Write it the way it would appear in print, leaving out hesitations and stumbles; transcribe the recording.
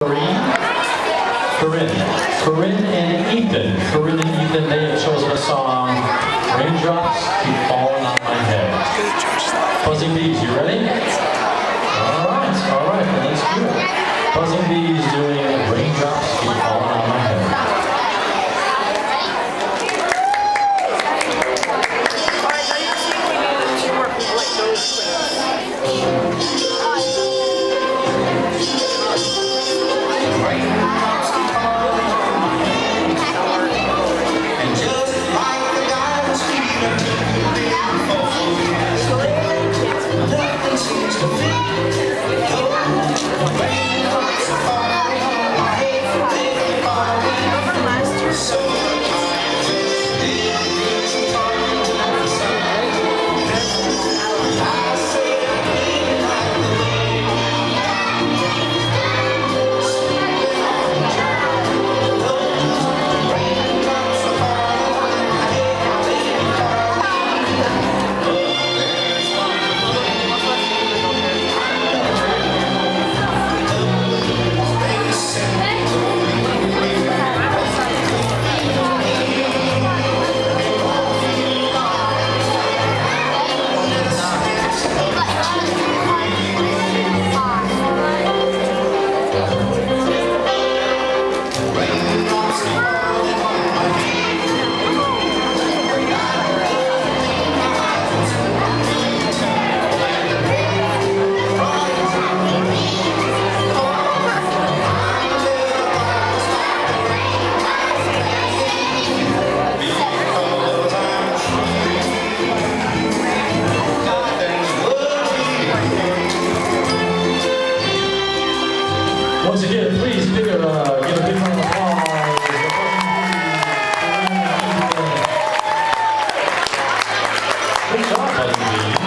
Corinne and Ethan. Corinne and Ethan, they have chosen a song, Raindrops Keep Falling on My Head. Buzzing Bees, you ready? All right, then let's do it. Buzzing Bees doing Raindrops Keep Falling on My Head. Once again, please give a big round of applause. Good job, Buzzing Bees.